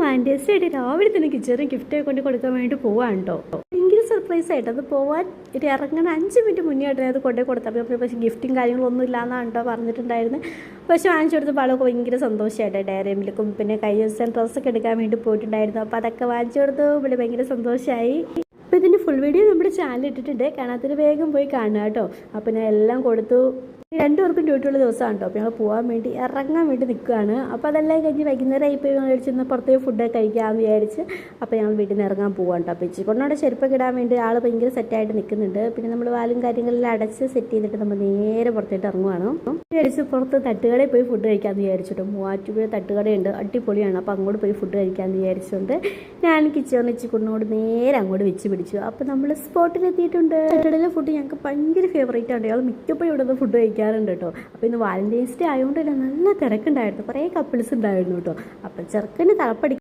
Valentine's day രാവിലെ തന്നെ കിച്ചറി gift കൊണ്ട് കൊടുക്കാൻ വേണ്ടി പോവാണ് കേട്ടോ. ഭയങ്കര സർപ്രൈസ് ആയിട്ട് അത് പോവാൻ ഇറങ്ങുന്ന 5 മിനിറ്റ് മുന്നേ ആയിട്ട് അത് കൊണ്ടേ കൊടുത്തപ്പോൾ പക്ഷേ ഗിഫ്റ്റും കാര്യങ്ങളൊന്നും ഇല്ലാന്നാണ് കേട്ടോ പറഞ്ഞിട്ടുണ്ടായിരുന്നത്. പക്ഷേ വാങ്ങിച്ചു കൊടുത്ത ആളൊക്കെ ഭയങ്കര സന്തോഷമായിട്ട് ഡയറി മിൽക്കും പിന്നെ കൈ ദിവസം ഡ്രസ്സൊക്കെ എടുക്കാൻ വേണ്ടി പോയിട്ടുണ്ടായിരുന്നു. അപ്പോൾ അതൊക്കെ വാങ്ങിച്ചു കൊടുത്തു ഇവിടെ ഭയങ്കര സന്തോഷമായി. അപ്പോൾ ഇതിൻ്റെ ഫുൾ വീഡിയോ നമ്മുടെ ചാനൽ ഇട്ടിട്ടുണ്ട്, കാണാത്തൊരു വേഗം പോയി കാണുക കേട്ടോ. അപ്പോൾ ഞാൻ എല്ലാം കൊടുത്തു. 2 പേർക്കും ഡ്യൂട്ടിയുള്ള ദിവസമാണ് കേട്ടോ. അപ്പോൾ ഞങ്ങൾ പോകാൻ വേണ്ടി ഇറങ്ങാൻ വേണ്ടി നിൽക്കുകയാണ്. അപ്പോൾ അതെല്ലാം കഴിഞ്ഞ് വൈകുന്നേരം ആയിപ്പോയി മേടിച്ച് പുറത്ത് പോയി ഫുഡൊക്കെ കഴിക്കാമെന്ന് വിചാരിച്ച് അപ്പോൾ ഞങ്ങൾ വീട്ടിൽ നിന്ന് ഇറങ്ങാൻ പോകാൻ കേട്ടോ. അപ്പോൾ ഇച്ചിക്കൊണ്ടോടെ ചെരുപ്പൊക്കെ ഇടാൻ വേണ്ടി ആൾ ഭയങ്കര സെറ്റായിട്ട് നിൽക്കുന്നുണ്ട്. പിന്നെ നമ്മൾ വാലും കാര്യങ്ങളെല്ലാം അടച്ച് സെറ്റ് ചെയ്തിട്ട് നമ്മൾ നേരെ പുറത്തേട്ട് ഇറങ്ങുവാണ്. വിചാരിച്ച് പുറത്ത് തട്ടുകടയിൽ പോയി ഫുഡ് കഴിക്കാമെന്ന് വിചാരിച്ചിട്ട് മൂവാറ്റുപുഴ തട്ടുകടയുണ്ട്, അടിപൊളിയാണ്. അപ്പോൾ അങ്ങോട്ട് പോയി ഫുഡ് കഴിക്കാമെന്ന് വിചാരിച്ചുകൊണ്ട് ഞാൻ കിച്ചണിൽ ഇച്ചിക്കൊണ്ടോട് നേരെ അങ്ങോട്ട് വെച്ച് പിടിച്ചു. അപ്പോൾ നമ്മൾ സ്പോട്ടിലെത്തിയിട്ടുണ്ട്. തട്ടുകടയിലെ ഫുഡ് ഞങ്ങൾക്ക് ഭയങ്കര ഫേവറേറ്റ് ആണ്. ഞങ്ങൾ മിക്കപ്പോഴും ഇവിടെ നിന്ന് ഫുഡ് കഴിക്കാറുണ്ട് കേട്ടോ. അപ്പോൾ ഇന്ന് വാലന്റൈൻസ് ഡേ ആയതുകൊണ്ടല്ല നല്ല തിരക്കുണ്ടായിരുന്നു, കുറേ കപ്പിൾസ് ഉണ്ടായിരുന്നു കേട്ടോ. അപ്പം ചെറുക്കന് തളപ്പടി